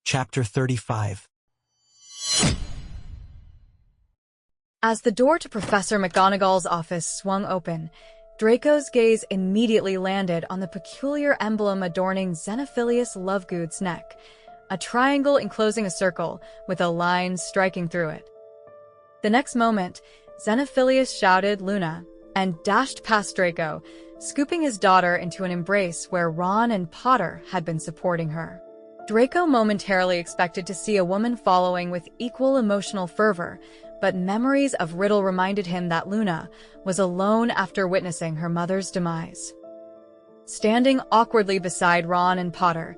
Chapter 35. As the door to Professor McGonagall's office swung open, Draco's gaze immediately landed on the peculiar emblem adorning Xenophilius Lovegood's neck, a triangle enclosing a circle with a line striking through it. The next moment, Xenophilius shouted "Luna" and dashed past Draco, scooping his daughter into an embrace where Ron and Potter had been supporting her. Draco momentarily expected to see a woman following with equal emotional fervor, but memories of Riddle reminded him that Luna was alone after witnessing her mother's demise. Standing awkwardly beside Ron and Potter,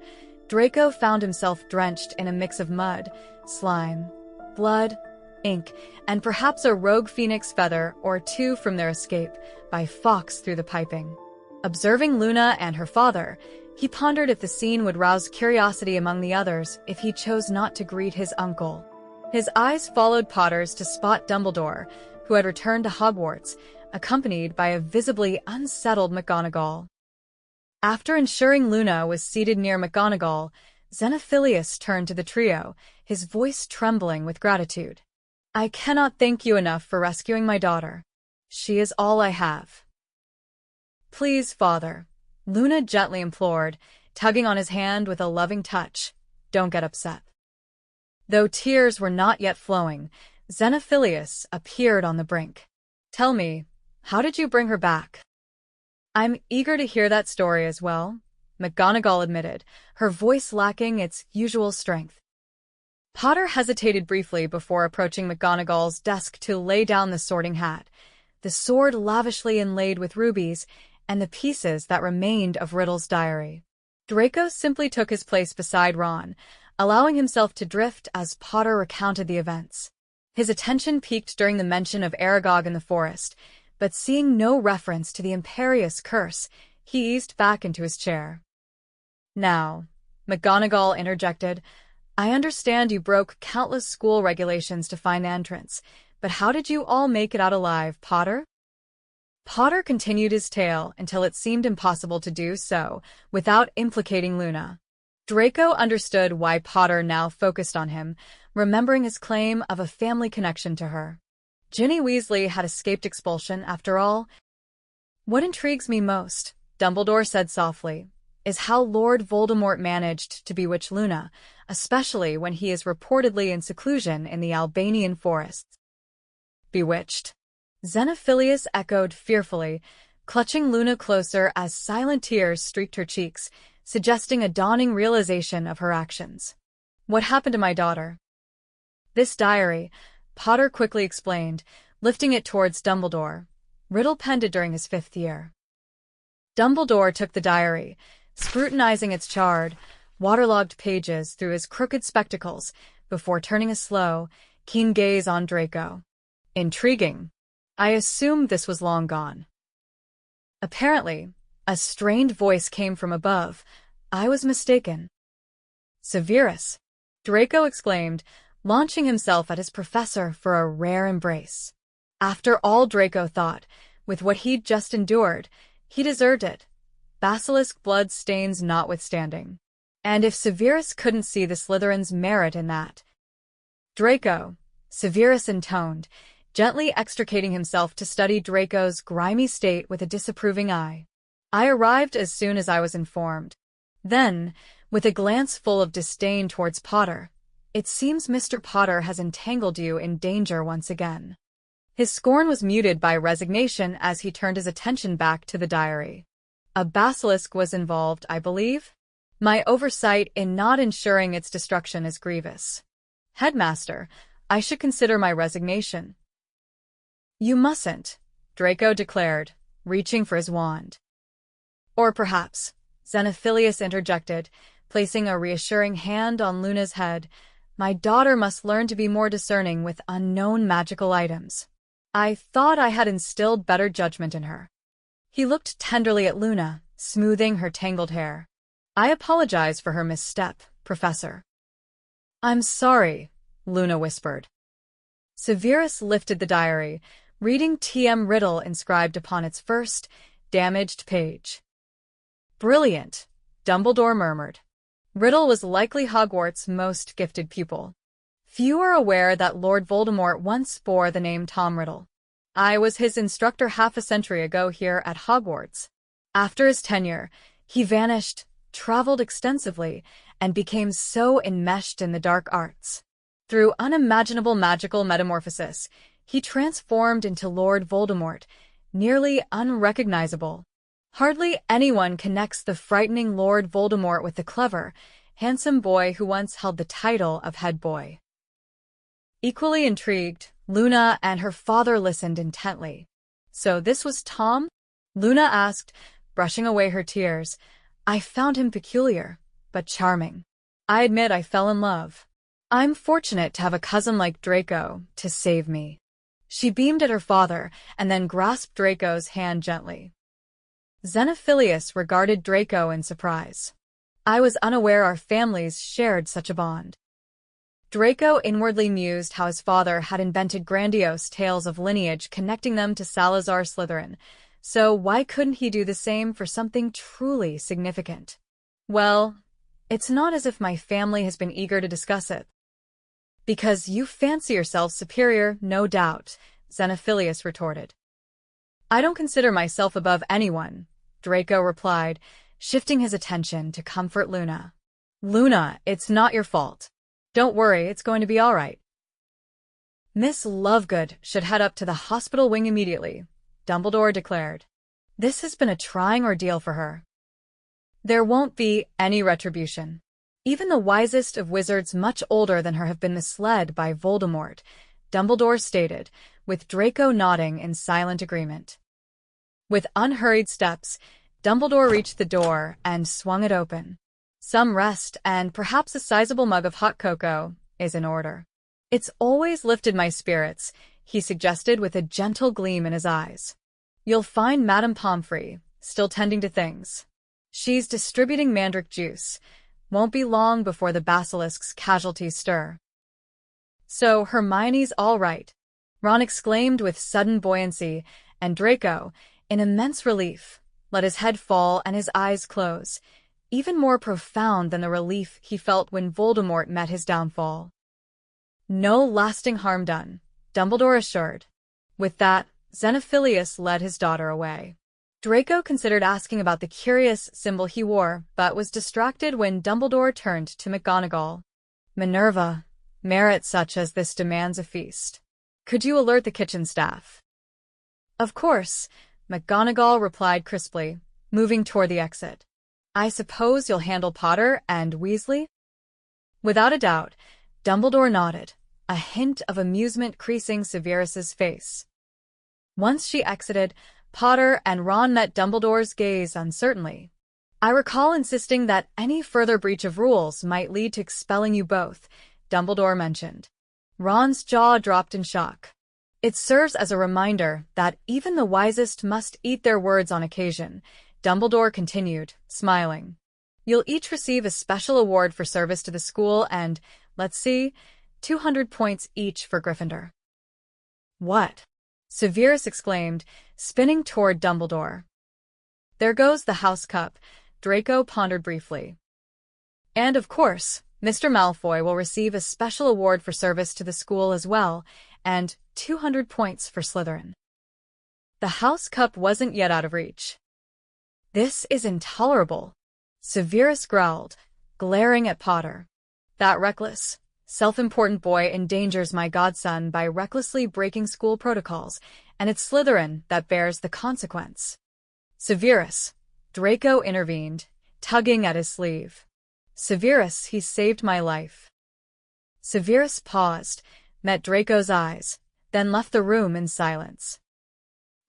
Draco found himself drenched in a mix of mud, slime, blood, ink, and perhaps a rogue phoenix feather or two from their escape by Fawkes through the piping. Observing Luna and her father, he pondered if the scene would rouse curiosity among the others if he chose not to greet his uncle. His eyes followed Potter's to spot Dumbledore, who had returned to Hogwarts, accompanied by a visibly unsettled McGonagall. After ensuring Luna was seated near McGonagall, Xenophilius turned to the trio, his voice trembling with gratitude. "I cannot thank you enough for rescuing my daughter. She is all I have." "Please, father," Luna gently implored, tugging on his hand with a loving touch. "Don't get upset." Though tears were not yet flowing, Xenophilius appeared on the brink. "Tell me, how did you bring her back?" "I'm eager to hear that story as well," McGonagall admitted, her voice lacking its usual strength. Potter hesitated briefly before approaching McGonagall's desk to lay down the sorting hat, the sword lavishly inlaid with rubies, and the pieces that remained of Riddle's diary. Draco simply took his place beside Ron, allowing himself to drift as Potter recounted the events. His attention peaked during the mention of Aragog in the forest, but seeing no reference to the imperious curse, he eased back into his chair. "Now," McGonagall interjected, "I understand you broke countless school regulations to find entrance, but how did you all make it out alive, Potter?" Potter continued his tale until it seemed impossible to do so without implicating Luna. Draco understood why Potter now focused on him, remembering his claim of a family connection to her. Ginny Weasley had escaped expulsion, after all. "What intrigues me most," Dumbledore said softly, "is how Lord Voldemort managed to bewitch Luna, especially when he is reportedly in seclusion in the Albanian forests." "Bewitched?" Xenophilius echoed fearfully, clutching Luna closer as silent tears streaked her cheeks, suggesting a dawning realization of her actions. "What happened to my daughter?" "This diary," Potter quickly explained, lifting it towards Dumbledore. "Riddle penned it during his 5th year." Dumbledore took the diary, scrutinizing its charred, waterlogged pages through his crooked spectacles before turning a slow, keen gaze on Draco. "Intriguing. I assumed this was long gone." Apparently, a strained voice came from above. "I was mistaken." "Severus!" Draco exclaimed, launching himself at his professor for a rare embrace. After all, Draco thought, with what he'd just endured, he deserved it, basilisk blood stains notwithstanding. And if Severus couldn't see the Slytherin's merit in that— "Draco," Severus intoned, gently extricating himself to study Draco's grimy state with a disapproving eye. "I arrived as soon as I was informed." Then, with a glance full of disdain towards Potter, "It seems Mr. Potter has entangled you in danger once again." His scorn was muted by resignation as he turned his attention back to the diary. "A basilisk was involved, I believe? My oversight in not ensuring its destruction is grievous. Headmaster, I should consider my resignation." "You mustn't," Draco declared, reaching for his wand. "Or perhaps," Xenophilius interjected, placing a reassuring hand on Luna's head, "my daughter must learn to be more discerning with unknown magical items. I thought I had instilled better judgment in her." He looked tenderly at Luna, smoothing her tangled hair. "I apologize for her misstep, Professor." "I'm sorry," Luna whispered. Severus lifted the diary, reading T.M. Riddle inscribed upon its first, damaged page. "Brilliant," Dumbledore murmured. Riddle was likely Hogwarts' most gifted pupil. Few are aware that Lord Voldemort once bore the name Tom Riddle. I was his instructor half a century ago here at Hogwarts. After his tenure, he vanished, traveled extensively, and became so enmeshed in the dark arts. Through unimaginable magical metamorphosis, he transformed into Lord Voldemort, nearly unrecognizable. Hardly anyone connects the frightening Lord Voldemort with the clever, handsome boy who once held the title of head boy. Equally intrigued, Luna and her father listened intently. "So this was Tom?" Luna asked, brushing away her tears. "I found him peculiar, but charming. I admit I fell in love. I'm fortunate to have a cousin like Draco to save me." She beamed at her father and then grasped Draco's hand gently. Xenophilius regarded Draco in surprise. "I was unaware our families shared such a bond." Draco inwardly mused how his father had invented grandiose tales of lineage connecting them to Salazar Slytherin, so why couldn't he do the same for something truly significant? "Well, it's not as if my family has been eager to discuss it." "Because you fancy yourself superior, no doubt," Xenophilius retorted. "I don't consider myself above anyone," Draco replied, shifting his attention to comfort Luna. "Luna, it's not your fault. Don't worry, it's going to be all right. Miss Lovegood should head up to the hospital wing immediately," Dumbledore declared. "This has been a trying ordeal for her." "There won't be any retribution. Even the wisest of wizards much older than her have been misled by Voldemort," Dumbledore stated, with Draco nodding in silent agreement. With unhurried steps, Dumbledore reached the door and swung it open. "Some rest and perhaps a sizable mug of hot cocoa is in order." "It's always lifted my spirits," he suggested with a gentle gleam in his eyes. "You'll find Madame Pomfrey still tending to things. She's distributing mandrake juice. Won't be long before the basilisk's casualties stir." "So Hermione's all right," Ron exclaimed with sudden buoyancy, and Draco, in immense relief, let his head fall and his eyes close, even more profound than the relief he felt when Voldemort met his downfall. "No lasting harm done," Dumbledore assured. With that, Xenophilius led his daughter away. Draco considered asking about the curious symbol he wore, but was distracted when Dumbledore turned to McGonagall. "Minerva, merit such as this demands a feast. Could you alert the kitchen staff?" "Of course," McGonagall replied crisply, moving toward the exit. "I suppose you'll handle Potter and Weasley?" Without a doubt, Dumbledore nodded, a hint of amusement creasing Severus's face. Once she exited, Potter and Ron met Dumbledore's gaze uncertainly. "I recall insisting that any further breach of rules might lead to expelling you both," Dumbledore mentioned. Ron's jaw dropped in shock. "It serves as a reminder that even the wisest must eat their words on occasion," Dumbledore continued, smiling. "You'll each receive a special award for service to the school and, let's see, 200 points each for Gryffindor." "What?" Severus exclaimed, spinning toward Dumbledore. "There goes the house cup," Draco pondered briefly. "And of course, Mr. Malfoy will receive a special award for service to the school as well, and 200 points for Slytherin." The house cup wasn't yet out of reach. "This is intolerable," Severus growled, glaring at Potter. "That reckless, self-important boy endangers my godson by recklessly breaking school protocols, and it's Slytherin that bears the consequence." "Severus," Draco intervened, tugging at his sleeve. "Severus, he saved my life." Severus paused, met Draco's eyes, then left the room in silence.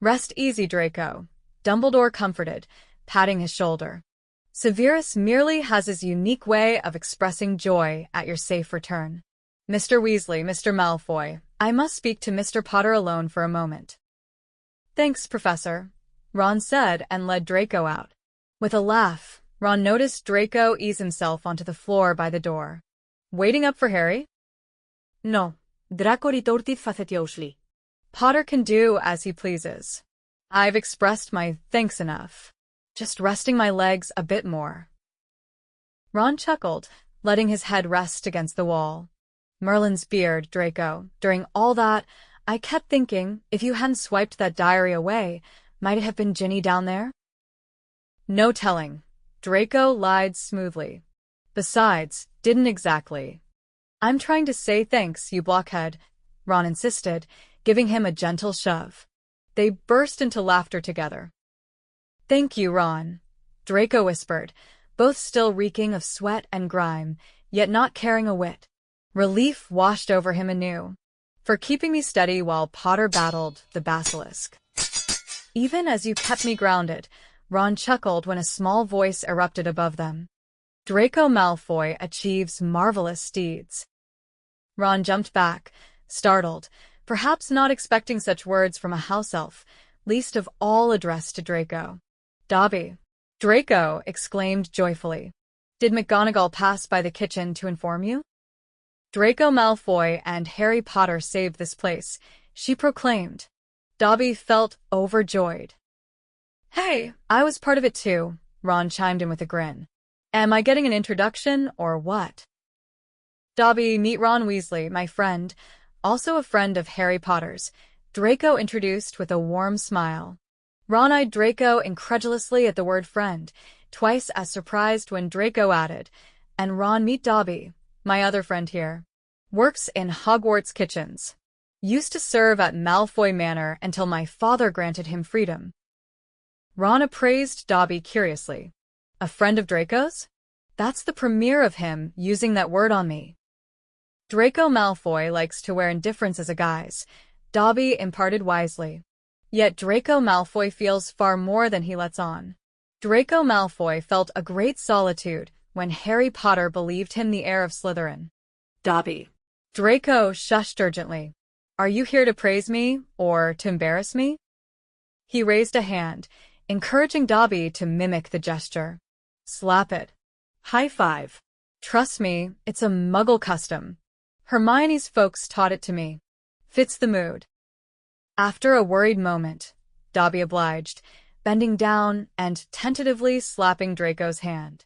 "Rest easy, Draco," Dumbledore comforted, patting his shoulder. "Severus merely has his unique way of expressing joy at your safe return. Mr. Weasley, Mr. Malfoy, I must speak to Mr. Potter alone for a moment." "Thanks, Professor," Ron said and led Draco out. With a laugh, Ron noticed Draco ease himself onto the floor by the door. "Waiting up for Harry?" "No," Draco retorted facetiously. "Potter can do as he pleases. I've expressed my thanks enough. Just resting my legs a bit more." Ron chuckled, letting his head rest against the wall. Merlin's beard, Draco. During all that, I kept thinking, if you hadn't swiped that diary away, might it have been Ginny down there? No telling. Draco lied smoothly. Besides, didn't exactly. I'm trying to say thanks, you blockhead, Ron insisted, giving him a gentle shove. They burst into laughter together. Thank you, Ron, Draco whispered, both still reeking of sweat and grime, yet not caring a whit. Relief washed over him anew. For keeping me steady while Potter battled the basilisk. Even as you kept me grounded, Ron chuckled when a small voice erupted above them. Draco Malfoy achieves marvelous deeds. Ron jumped back, startled, perhaps not expecting such words from a house elf, least of all addressed to Draco. Dobby. Draco exclaimed joyfully. Did McGonagall pass by the kitchen to inform you? Draco Malfoy and Harry Potter saved this place, she proclaimed. Dobby felt overjoyed. Hey, I was part of it too, Ron chimed in with a grin. Am I getting an introduction, or what? Dobby, meet Ron Weasley, my friend, also a friend of Harry Potter's, Draco introduced with a warm smile. Ron eyed Draco incredulously at the word friend, twice as surprised when Draco added, and Ron, meet Dobby, my other friend here. Works in Hogwarts kitchens. Used to serve at Malfoy Manor until my father granted him freedom. Ron appraised Dobby curiously. A friend of Draco's? That's the premiere of him using that word on me. Draco Malfoy likes to wear indifference as a guise, Dobby imparted wisely. Yet Draco Malfoy feels far more than he lets on. Draco Malfoy felt a great solitude when Harry Potter believed him the heir of Slytherin. Dobby. Draco shushed urgently. Are you here to praise me, or to embarrass me? He raised a hand, encouraging Dobby to mimic the gesture. Slap it. High five. Trust me, it's a muggle custom. Hermione's folks taught it to me. Fits the mood. After a worried moment, Dobby obliged, bending down and tentatively slapping Draco's hand.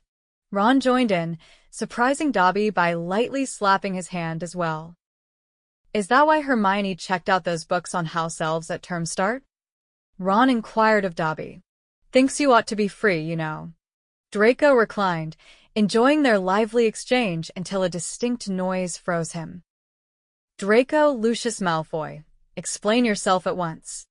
Ron joined in, surprising Dobby by lightly slapping his hand as well. Is that why Hermione checked out those books on house elves at term start? Ron inquired of Dobby. Thinks you ought to be free, you know. Draco reclined, enjoying their lively exchange until a distinct noise froze him. Draco Lucius Malfoy, explain yourself at once.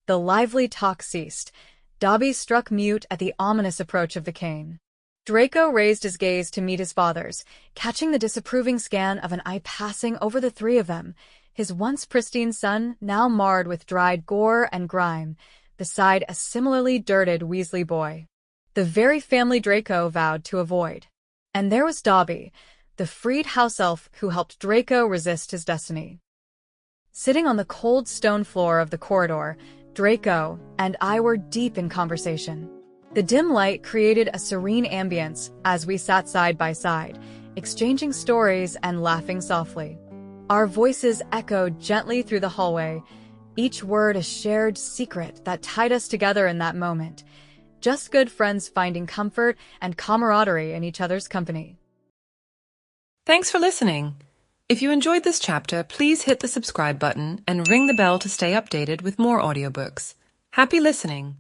The lively talk ceased. Dobby struck mute at the ominous approach of the cane. Draco raised his gaze to meet his father's, catching the disapproving scan of an eye passing over the three of them, his once pristine son now marred with dried gore and grime, beside a similarly dirted Weasley boy. The very family Draco vowed to avoid. And there was Dobby, the freed house elf who helped Draco resist his destiny. Sitting on the cold stone floor of the corridor, Draco and I were deep in conversation. The dim light created a serene ambience as we sat side by side, exchanging stories and laughing softly. Our voices echoed gently through the hallway, each word a shared secret that tied us together in that moment, just good friends finding comfort and camaraderie in each other's company. Thanks for listening. If you enjoyed this chapter, please hit the subscribe button and ring the bell to stay updated with more audiobooks. Happy listening!